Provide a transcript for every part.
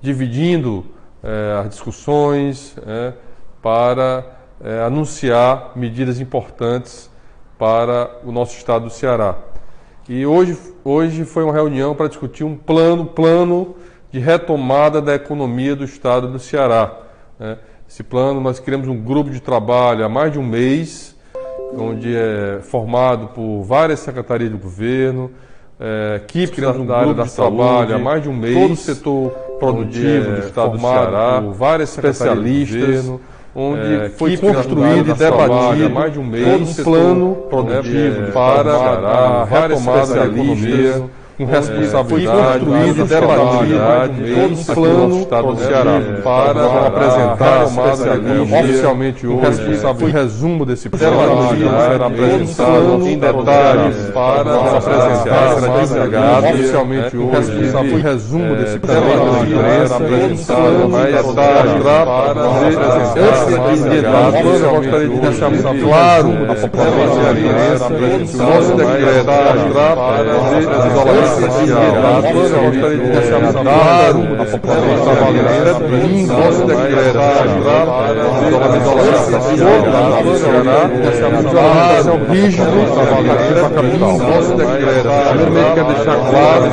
dividindo as discussões para anunciar medidas importantes para o nosso estado do Ceará. E hoje foi uma reunião para discutir um plano de retomada da economia do estado do Ceará. Esse plano, nós criamos um grupo de trabalho há mais de um mês, onde é formado por várias secretarias do governo, equipes da área da trabalho há mais de um mês, todo o setor produtivo do estado do Ceará, por várias especialistas, onde foi construído e debatido mais de um mês, todo um plano produtivo para a retomada da economia, com responsabilidade, foi construído e debatido todo um plano do estado do Ceará para apresentar oficialmente hoje. Foi resumo desse plano, será apresentado em detalhes para apresentar, será divulgado oficialmente hoje. Foi resumo desse plano, será apresentado mais detalhes para antes de entrar no plano, eu gostaria de deixar muito claro a população cearense, o nosso decreto para eu gostaria de deixar muito claro a população cearense, nosso decreto são rígidos para a capital. Nosso decreto, primeiro quer deixar claro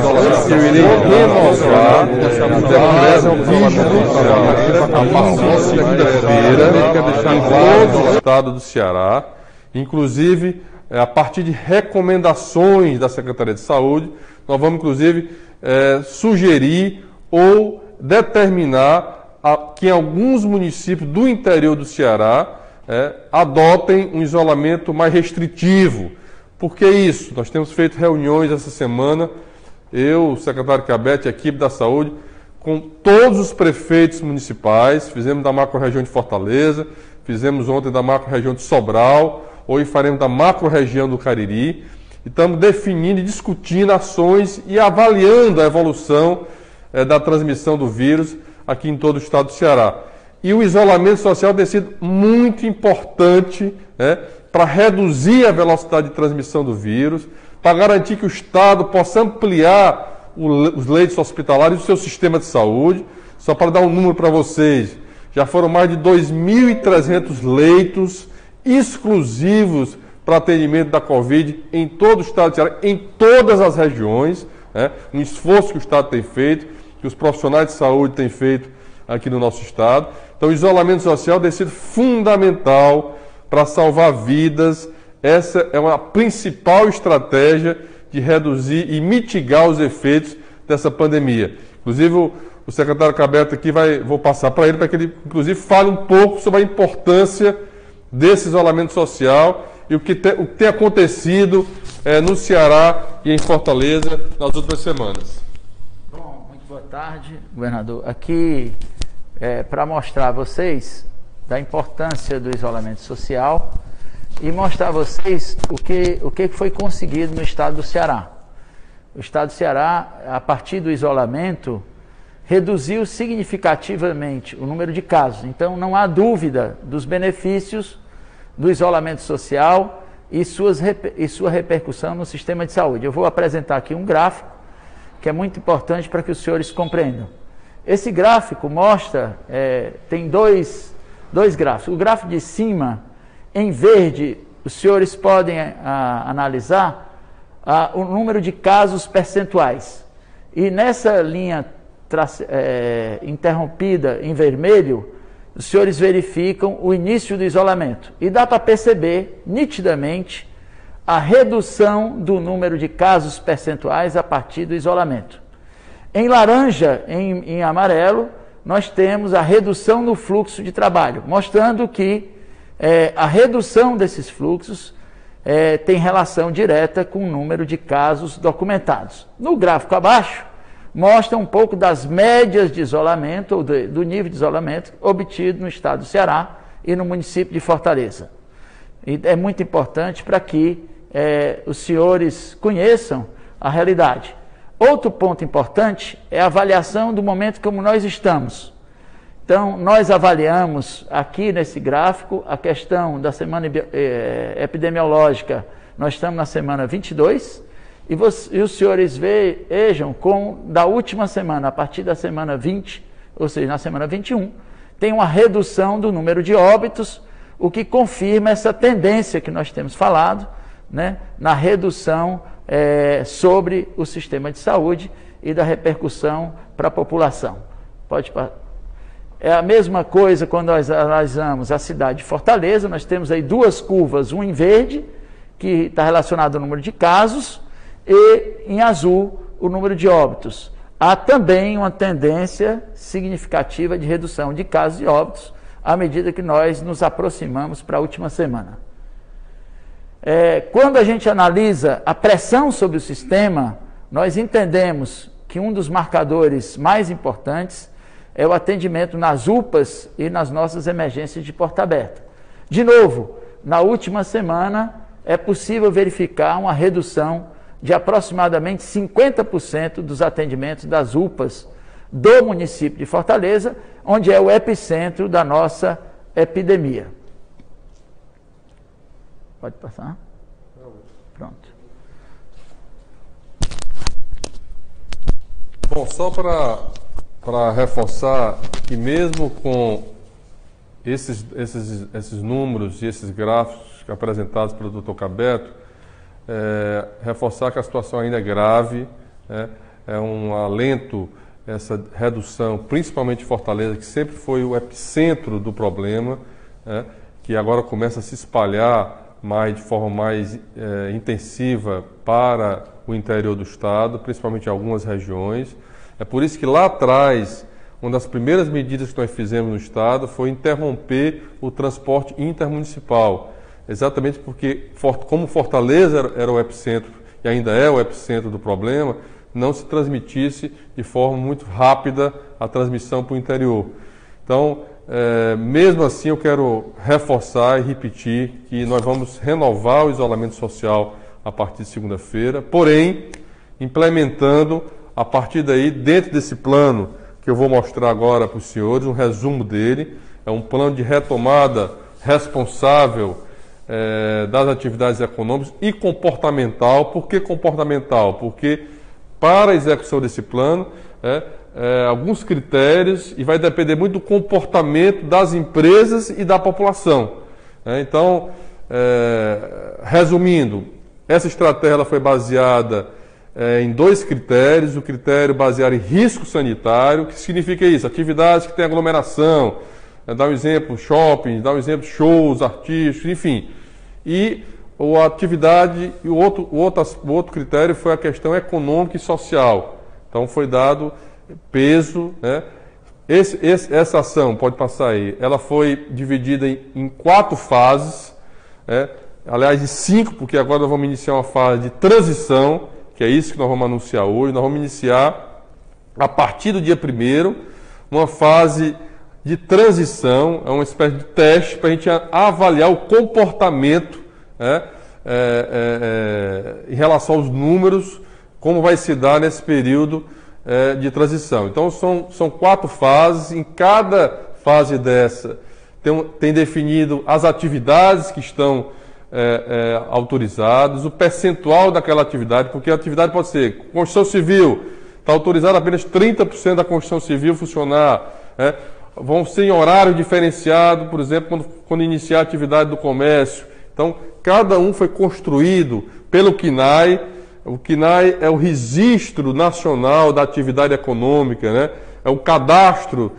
que eu irei demonstrar o decreto rígido a partir de segunda-feira, quer deixar claro no estado do Ceará, inclusive a partir de recomendações da Secretaria de Saúde. Nós vamos, inclusive, sugerir ou determinar que alguns municípios do interior do Ceará adotem um isolamento mais restritivo. Por que isso? Nós temos feito reuniões essa semana, eu, o secretário Cabete, a equipe da saúde, com todos os prefeitos municipais, fizemos da macro-região de Fortaleza, fizemos ontem da macro-região de Sobral, hoje faremos da macro-região do Cariri. Estamos definindo e discutindo ações e avaliando a evolução da transmissão do vírus aqui em todo o estado do Ceará. E o isolamento social tem sido muito importante para reduzir a velocidade de transmissão do vírus, para garantir que o estado possa ampliar os leitos hospitalares do seu sistema de saúde. Só para dar um número para vocês, já foram mais de 2.300 leitos exclusivos para atendimento da Covid em todo o estado do Ceará, em todas as regiões, um esforço que o estado tem feito, que os profissionais de saúde têm feito aqui no nosso estado. Então, o isolamento social tem sido fundamental para salvar vidas. Essa é uma principal estratégia de reduzir e mitigar os efeitos dessa pandemia. Inclusive, o secretário Caberto aqui, vou passar para ele que ele, inclusive, fale um pouco sobre a importância desse isolamento social e o que tem acontecido no Ceará e em Fortaleza nas últimas semanas. Bom, muito boa tarde, governador. Aqui, para mostrar a vocês da importância do isolamento social e mostrar a vocês o que foi conseguido no estado do Ceará. O estado do Ceará, a partir do isolamento, reduziu significativamente o número de casos. Então, não há dúvida dos benefícios do isolamento social e sua repercussão no sistema de saúde. Eu vou apresentar aqui um gráfico que é muito importante para que os senhores compreendam. Esse gráfico mostra, tem dois gráficos. O gráfico de cima, em verde, os senhores podem analisar o número de casos percentuais. E nessa linha interrompida em vermelho, os senhores verificam o início do isolamento. E dá para perceber nitidamente a redução do número de casos percentuais a partir do isolamento. Em laranja, em amarelo, nós temos a redução no fluxo de trabalho, mostrando que a redução desses fluxos tem relação direta com o número de casos documentados. No gráfico abaixo, mostra um pouco das médias de isolamento, ou do nível de isolamento obtido no estado do Ceará e no município de Fortaleza. E é muito importante para que os senhores conheçam a realidade. Outro ponto importante é a avaliação do momento como nós estamos. Então, nós avaliamos aqui nesse gráfico a questão da semana epidemiológica. Nós estamos na semana 22 e os senhores vejam da última semana, a partir da semana 20, ou seja, na semana 21, tem uma redução do número de óbitos, o que confirma essa tendência que nós temos falado, né, na redução sobre o sistema de saúde e da repercussão para a população. É a mesma coisa quando nós analisamos a cidade de Fortaleza, nós temos aí duas curvas, uma em verde, que está relacionado ao número de casos, e em azul, o número de óbitos. Há também uma tendência significativa de redução de casos e óbitos à medida que nós nos aproximamos para a última semana. Quando a gente analisa a pressão sobre o sistema, nós entendemos que um dos marcadores mais importantes é o atendimento nas UPAs e nas nossas emergências de porta aberta. De novo, na última semana é possível verificar uma redução de aproximadamente 50% dos atendimentos das UPAs do município de Fortaleza, onde é o epicentro da nossa epidemia. Pode passar? Pronto. Bom, só para reforçar que mesmo com esses números e esses gráficos apresentados pelo Dr. Cabeto, reforçar que a situação ainda é grave, é um alento essa redução, principalmente em Fortaleza, que sempre foi o epicentro do problema, que agora começa a se espalhar de forma mais intensiva para o interior do estado, principalmente em algumas regiões. É por isso que lá atrás, uma das primeiras medidas que nós fizemos no estado foi interromper o transporte intermunicipal, exatamente porque, como Fortaleza era o epicentro e ainda é o epicentro do problema, não se transmitisse de forma muito rápida a transmissão para o interior. Então, mesmo assim, eu quero reforçar e repetir que nós vamos renovar o isolamento social a partir de segunda-feira, porém, implementando, a partir daí, dentro desse plano que eu vou mostrar agora para os senhores, um resumo dele, é um plano de retomada responsável das atividades econômicas e comportamental. Por que comportamental? Porque para a execução desse plano, alguns critérios, e vai depender muito do comportamento das empresas e da população. Então, resumindo, essa estratégia ela foi baseada em dois critérios: o critério baseado em risco sanitário, que significa isso, atividades que têm aglomeração, dá um exemplo, shopping, dá um exemplo, shows artísticos, enfim. E a atividade, e o outro critério foi a questão econômica e social. Então foi dado peso, essa ação, pode passar aí, ela foi dividida em 4 fases, aliás, em 5, porque agora nós vamos iniciar uma fase de transição, que é isso que nós vamos anunciar hoje. Nós vamos iniciar, a partir do dia 1º, uma fase de transição, é uma espécie de teste para a gente avaliar o comportamento em relação aos números, como vai se dar nesse período de transição. Então, são 4 fases. Em cada fase dessa, tem definido as atividades que estão autorizadas, o percentual daquela atividade, porque a atividade pode ser construção civil, está autorizado apenas 30% da construção civil funcionar, vão ser em horário diferenciado, por exemplo, quando iniciar a atividade do comércio. Então, cada um foi construído pelo CNAE. O CNAE é o Registro Nacional da Atividade Econômica, é o cadastro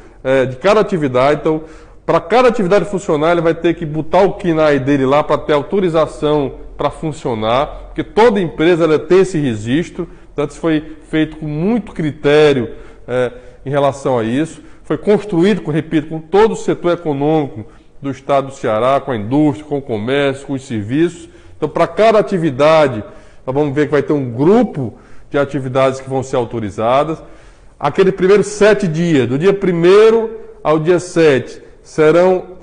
de cada atividade. Então, para cada atividade funcionar, ele vai ter que botar o CNAE dele lá para ter autorização para funcionar, porque toda empresa ela tem esse registro. Então, isso foi feito com muito critério em relação a isso. Foi construído, repito, com todo o setor econômico do estado do Ceará, com a indústria, com o comércio, com os serviços. Então, para cada atividade, nós vamos ver que vai ter um grupo de atividades que vão ser autorizadas. Aquele primeiro 7 dias, do dia 1º ao dia 7, serão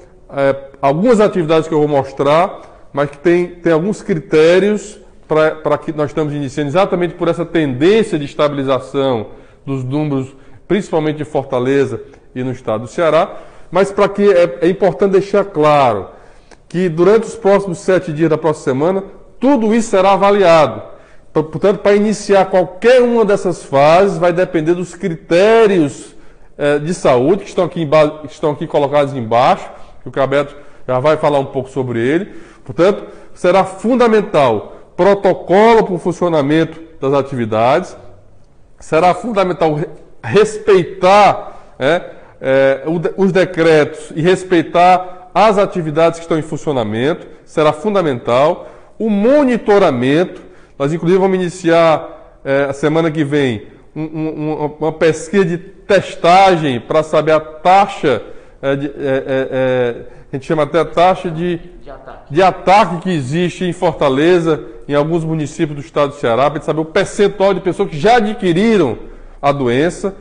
algumas atividades que eu vou mostrar, mas que tem alguns critérios para que nós estamos iniciando, exatamente por essa tendência de estabilização dos números, principalmente de Fortaleza e no estado do Ceará. Mas para que é importante deixar claro que durante os próximos 7 dias da próxima semana, tudo isso será avaliado. Portanto, para iniciar qualquer uma dessas fases, vai depender dos critérios de saúde, que estão aqui colocados embaixo, que o Cabeto já vai falar um pouco sobre ele. Portanto, será fundamental protocolo para o funcionamento das atividades, será fundamental respeitar os decretos e respeitar as atividades que estão em funcionamento, será fundamental. O monitoramento, nós inclusive vamos iniciar a semana que vem uma pesquisa de testagem para saber a taxa, a gente chama até a taxa de ataque que existe em Fortaleza, em alguns municípios do estado do Ceará, para a gente saber o percentual de pessoas que já adquiriram a doença,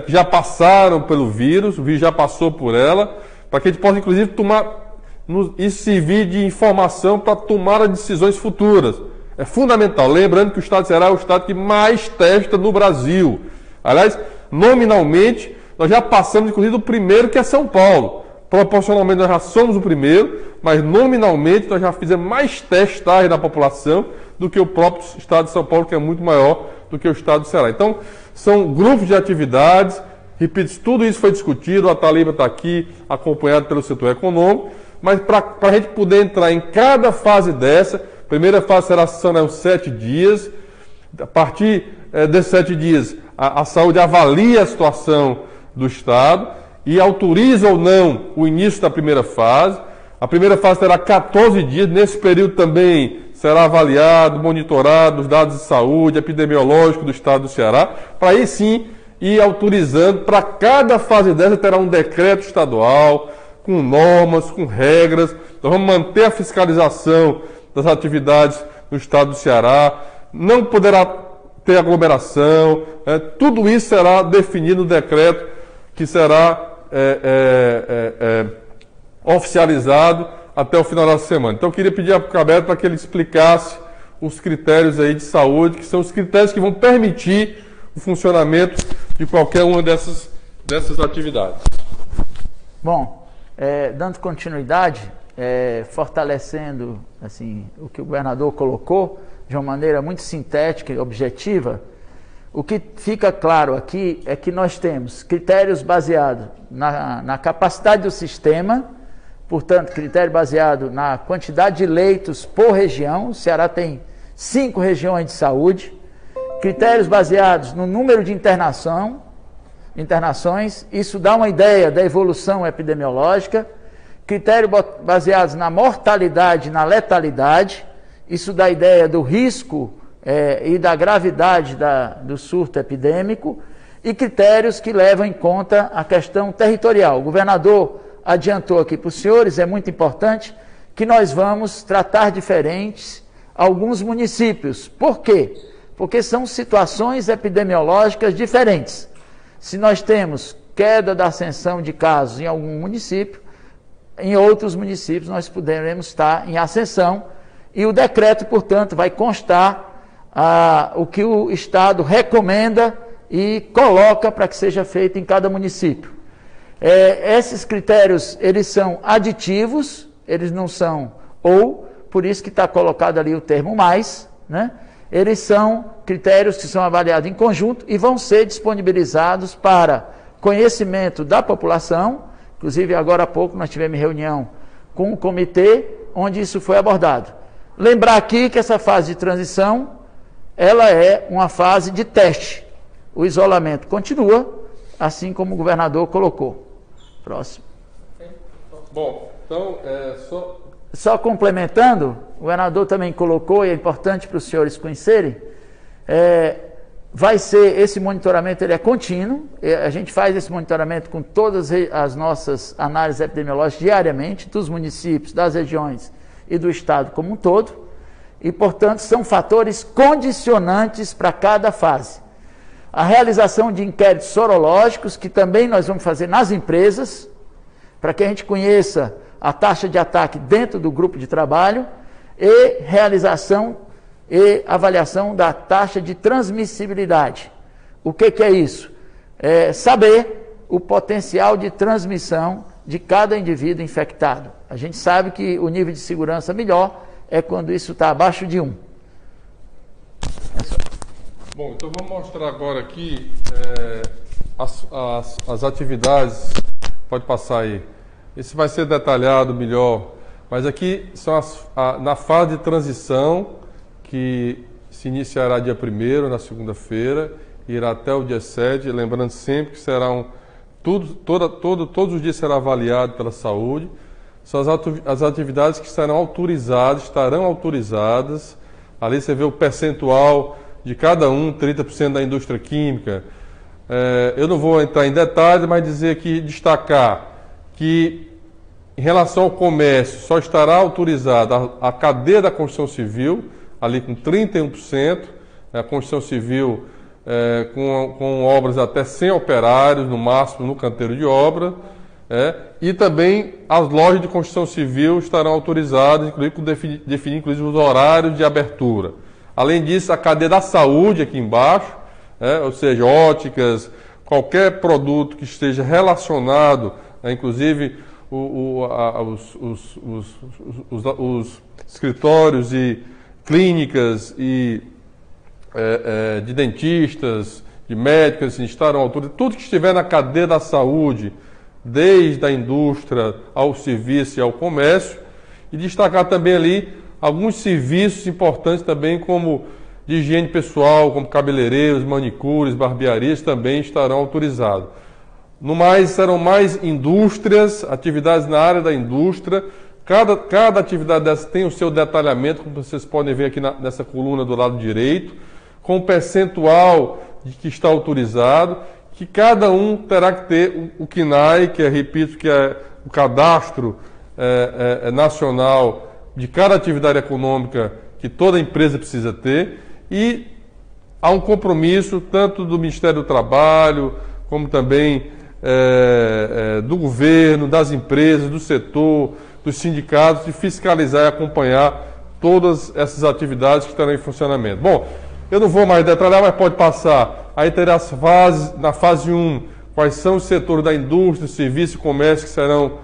que já passaram pelo vírus, o vírus já passou por ela, para que a gente possa inclusive isso servir de informação para tomar as decisões futuras. É fundamental. Lembrando que o estado do Ceará é o estado que mais testa no Brasil. Aliás, nominalmente, nós já passamos, inclusive, do primeiro, que é São Paulo. Proporcionalmente, nós já somos o primeiro, mas nominalmente, nós já fizemos mais testagem da população do que o próprio estado de São Paulo, que é muito maior do que o estado do Ceará. Então, são grupos de atividades. Repito, tudo isso foi discutido. A Taliba está aqui, acompanhado pelo setor econômico. Mas para a gente poder entrar em cada fase dessa, a primeira fase será 7 dias. A partir desses 7 dias, a saúde avalia a situação do Estado e autoriza ou não o início da primeira fase. A primeira fase terá 14 dias. Nesse período também será avaliado, monitorado os dados de saúde epidemiológico do Estado do Ceará, para aí sim ir autorizando. Para cada fase dessa terá um decreto estadual, com normas, com regras. Nós vamos manter a fiscalização das atividades no estado do Ceará. Não poderá ter aglomeração. Tudo isso será definido no decreto que será oficializado até o final da semana. Então eu queria pedir ao Cabeto para que ele explicasse os critérios aí de saúde, que são os critérios que vão permitir o funcionamento de qualquer uma dessas atividades. Bom, dando continuidade, fortalecendo assim, o que o governador colocou de uma maneira muito sintética e objetiva, o que fica claro aqui é que nós temos critérios baseados na capacidade do sistema, portanto, critério baseado na quantidade de leitos por região. O Ceará tem 5 regiões de saúde. Critérios baseados no número de internações, isso dá uma ideia da evolução epidemiológica. Critérios baseados na mortalidade e na letalidade, isso dá ideia do risco e da gravidade do surto epidêmico. E critérios que levam em conta a questão territorial. O governador adiantou aqui para os senhores, é muito importante, que nós vamos tratar diferentes alguns municípios. Por quê? Porque são situações epidemiológicas diferentes. Se nós temos queda da ascensão de casos em algum município, em outros municípios nós poderemos estar em ascensão, e o decreto, portanto, vai constar o que o Estado recomenda e coloca para que seja feito em cada município. Esses critérios, eles são aditivos, eles não são por isso que está colocado ali o termo mais, né? Eles são critérios que são avaliados em conjunto e vão ser disponibilizados para conhecimento da população. Inclusive, agora há pouco nós tivemos reunião com o comitê, onde isso foi abordado. Lembrar aqui que essa fase de transição, ela é uma fase de teste. O isolamento continua, assim como o governador colocou. Próximo. Bom, então, Só complementando, o governador também colocou, e é importante para os senhores conhecerem, esse monitoramento ele é contínuo, a gente faz esse monitoramento com todas as nossas análises epidemiológicas diariamente, dos municípios, das regiões e do estado como um todo, e, portanto, são fatores condicionantes para cada fase. A realização de inquéritos sorológicos, que também nós vamos fazer nas empresas, para que a gente conheça a taxa de ataque dentro do grupo de trabalho, e realização e avaliação da taxa de transmissibilidade. O que é isso? Saber o potencial de transmissão de cada indivíduo infectado. A gente sabe que o nível de segurança melhor é quando isso está abaixo de 1. Bom, então vamos mostrar agora aqui as atividades, pode passar aí, isso vai ser detalhado melhor, mas aqui são na fase de transição, que se iniciará dia 1º, na segunda-feira, irá até o dia 7, lembrando sempre que serão, todos os dias será avaliado pela saúde, são as atividades que estarão autorizadas, ali você vê o percentual de cada 30% da indústria química. Eu não vou entrar em detalhes, mas dizer aqui, destacar que em relação ao comércio, só estará autorizada a cadeia da construção civil, ali com 31%, a construção civil com obras até 100 operários, no máximo, no canteiro de obra, e também as lojas de construção civil estarão autorizadas, inclusive, definir inclusive os horários de abertura. Além disso, a cadeia da saúde aqui embaixo, ou seja, óticas, qualquer produto que esteja relacionado, inclusive os escritórios e clínicas e de dentistas, de médicos, assim, estarão autorizados. Tudo que estiver na cadeia da saúde, desde a indústria ao serviço e ao comércio, e destacar também ali alguns serviços importantes também, como de higiene pessoal, como cabeleireiros, manicures, barbearias, também estarão autorizados. No mais, serão mais indústrias, atividades na área da indústria. Cada atividade dessa tem o seu detalhamento, como vocês podem ver aqui nessa coluna do lado direito, com o percentual de que está autorizado, que cada um terá que ter o CNAE, que repito, que é o cadastro nacional de cada atividade econômica que toda empresa precisa ter, e há um compromisso tanto do Ministério do Trabalho, como também do governo, das empresas, do setor, dos sindicatos, de fiscalizar e acompanhar todas essas atividades que estarão em funcionamento. Bom, eu não vou mais detalhar, mas pode passar. Aí terá as fases, na fase 1, quais são os setores da indústria, serviço e comércio que serão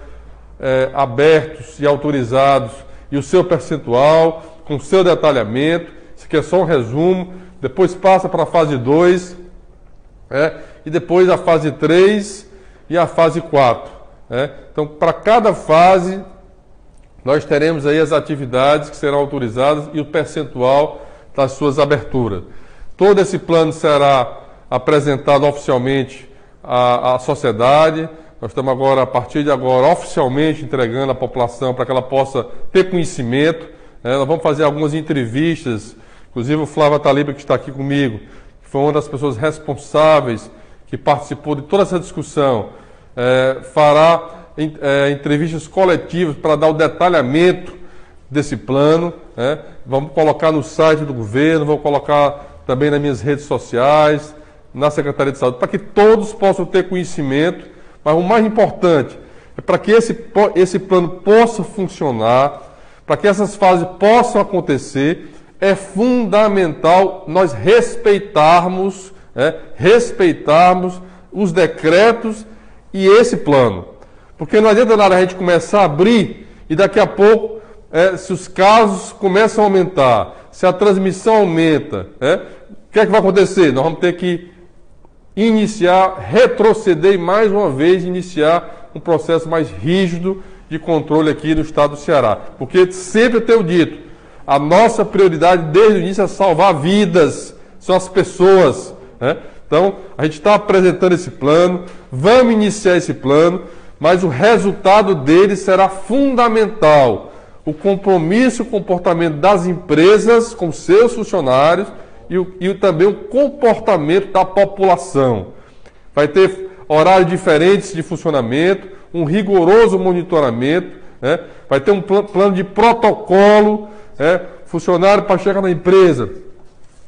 abertos e autorizados, e o seu percentual, com o seu detalhamento. Isso aqui é só um resumo. Depois passa para a fase 2, e depois a fase 3 e a fase 4. Então, para cada fase, nós teremos aí as atividades que serão autorizadas e o percentual das suas aberturas. Todo esse plano será apresentado oficialmente à sociedade. Nós estamos agora, a partir de agora, oficialmente entregando à população para que ela possa ter conhecimento. Nós vamos fazer algumas entrevistas, inclusive o Flávio Taliba, que está aqui comigo, que foi uma das pessoas responsáveis, que participou de toda essa discussão, fará entrevistas coletivas para dar o detalhamento desse plano. Vamos colocar no site do governo, vou colocar também nas minhas redes sociais, na Secretaria de Saúde, para que todos possam ter conhecimento. Mas o mais importante é para que esse plano possa funcionar, para que essas fases possam acontecer, é fundamental nós respeitarmos os decretos e esse plano. Porque não adianta nada a gente começar a abrir e daqui a pouco, se os casos começam a aumentar, se a transmissão aumenta, o que é que vai acontecer? Nós vamos ter que retroceder e mais uma vez iniciar um processo mais rígido de controle aqui no estado do Ceará. Porque sempre eu tenho dito, a nossa prioridade desde o início é salvar vidas, são as pessoas. Então, a gente está apresentando esse plano, vamos iniciar esse plano, mas o resultado dele será fundamental. O compromisso e o comportamento das empresas com seus funcionários e também o comportamento da população. Vai ter horários diferentes de funcionamento, um rigoroso monitoramento, vai ter um plano de protocolo, funcionário para chegar na empresa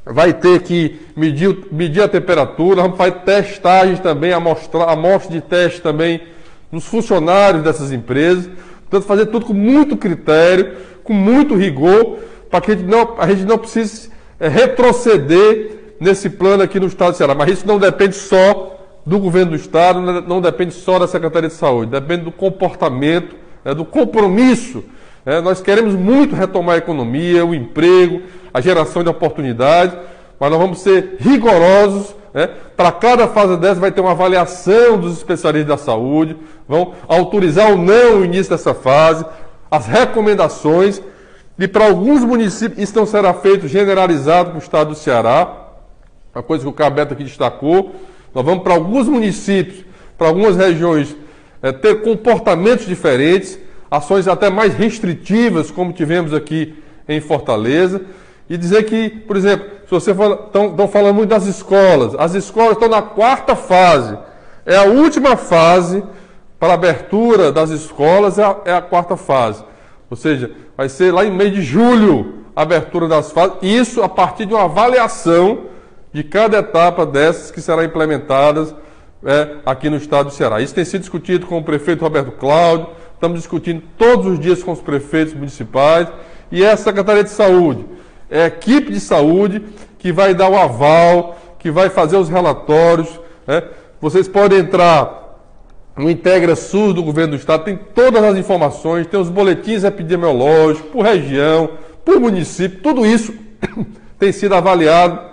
vai ter que medir a temperatura, vamos fazer testagens também, amostra de teste também nos funcionários dessas empresas. Portanto, fazer tudo com muito critério, com muito rigor, para que a gente não precise retroceder nesse plano aqui no estado do Ceará. Mas isso não depende só do governo do estado, não depende só da Secretaria de Saúde, depende do comportamento, do compromisso. Nós queremos muito retomar a economia, o emprego, a geração de oportunidades, mas nós vamos ser rigorosos, para cada fase dessa vai ter uma avaliação dos especialistas da saúde, vão autorizar ou não o início dessa fase, as recomendações, e para alguns municípios isso não será feito generalizado para o estado do Ceará, uma coisa que o Cabeto aqui destacou. Nós vamos para alguns municípios, para algumas regiões, ter comportamentos diferentes, ações até mais restritivas, como tivemos aqui em Fortaleza, e dizer que, por exemplo, se você estão falando muito das escolas, as escolas estão na 4ª fase, é a última fase para a abertura das escolas, é a 4ª fase, ou seja, vai ser lá em mês de julho a abertura das fases, isso a partir de uma avaliação de cada etapa dessas que serão implementadas aqui no estado do Ceará. Isso tem sido discutido com o prefeito Roberto Cláudio, estamos discutindo todos os dias com os prefeitos municipais, e é a Secretaria de Saúde, é a equipe de saúde que vai dar o aval, que vai fazer os relatórios. Vocês podem entrar no Integra SUS do governo do estado, tem todas as informações, tem os boletins epidemiológicos, por região, por município, tudo isso tem sido avaliado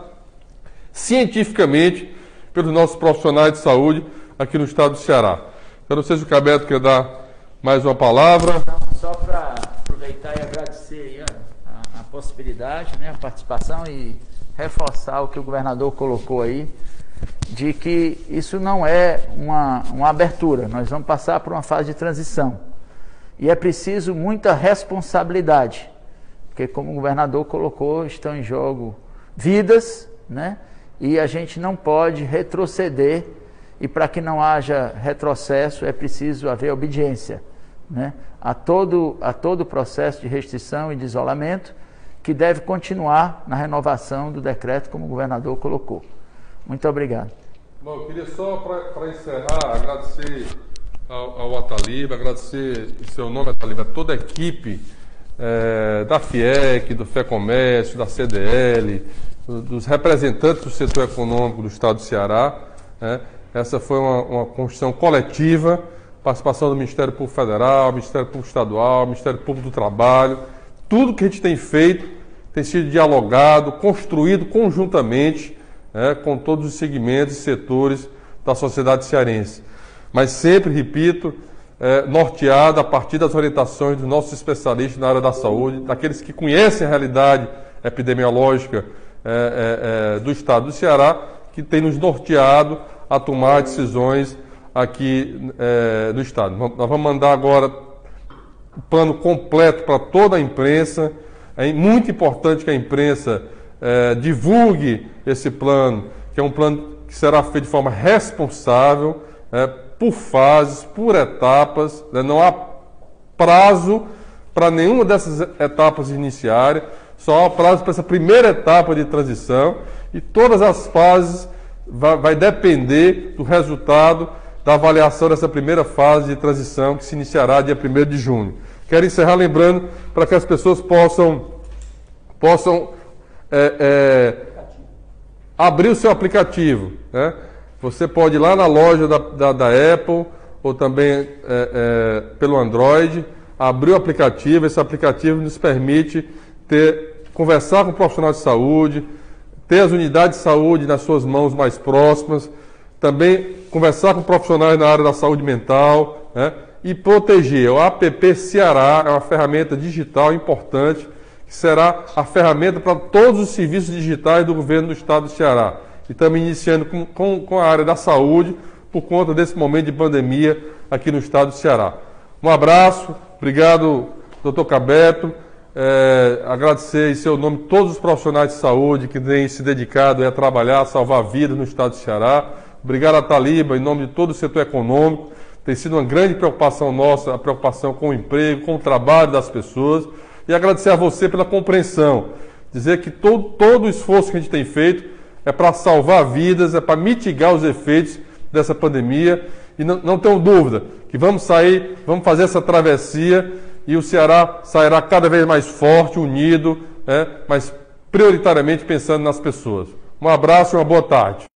cientificamente pelos nossos profissionais de saúde aqui no estado do Ceará. Eu não sei se o Cabeto quer dar mais uma palavra. Só para aproveitar e agradecer aí a possibilidade, a participação, e reforçar o que o governador colocou aí, de que isso não é uma abertura, nós vamos passar por uma fase de transição. E é preciso muita responsabilidade, porque, como o governador colocou, estão em jogo vidas, e a gente não pode retroceder, e para que não haja retrocesso é preciso haver obediência a todo o processo de restrição e de isolamento, que deve continuar na renovação do decreto, como o governador colocou. Muito obrigado. Bom, eu queria só, para encerrar, agradecer ao Ataliba, agradecer em seu nome, Ataliba, toda a equipe da FIEC, do FEComércio, da CDL, dos representantes do setor econômico do estado do Ceará. Essa foi uma construção coletiva, participação do Ministério Público Federal, Ministério Público Estadual, Ministério Público do Trabalho. Tudo que a gente tem feito tem sido dialogado, construído conjuntamente com todos os segmentos e setores da sociedade cearense. Mas sempre, repito, norteado a partir das orientações dos nossos especialistas na área da saúde, daqueles que conhecem a realidade epidemiológica do estado do Ceará, que tem nos norteado a tomar decisões aqui no estado. Nós vamos mandar agora o plano completo para toda a imprensa. É muito importante que a imprensa divulgue esse plano, que é um plano que será feito de forma responsável, por fases, por etapas. Não há prazo para nenhuma dessas etapas iniciarem, só há prazo para essa primeira etapa de transição, e todas as fases vai depender do resultado da avaliação dessa primeira fase de transição, que se iniciará dia 1º de junho. Quero encerrar lembrando para que as pessoas possam abrir o seu aplicativo. Você pode ir lá na loja da Apple, ou também pelo Android, abrir o aplicativo. Esse aplicativo nos permite conversar com o profissional de saúde, ter as unidades de saúde nas suas mãos mais próximas, também conversar com profissionais na área da saúde mental, e proteger. O app Ceará é uma ferramenta digital importante, que será a ferramenta para todos os serviços digitais do governo do estado do Ceará. E estamos iniciando com a área da saúde, por conta desse momento de pandemia aqui no estado do Ceará. Um abraço, obrigado, doutor Cabeto. Agradecer em seu nome todos os profissionais de saúde que têm se dedicado a trabalhar, a salvar vidas no estado do Ceará. Obrigado a Taliba, em nome de todo o setor econômico. Tem sido uma grande preocupação nossa, a preocupação com o emprego, com o trabalho das pessoas. E agradecer a você pela compreensão. Dizer que todo o esforço que a gente tem feito é para salvar vidas, é para mitigar os efeitos dessa pandemia. E não tenho dúvida que vamos fazer essa travessia, e o Ceará sairá cada vez mais forte, unido, mas prioritariamente pensando nas pessoas. Um abraço e uma boa tarde.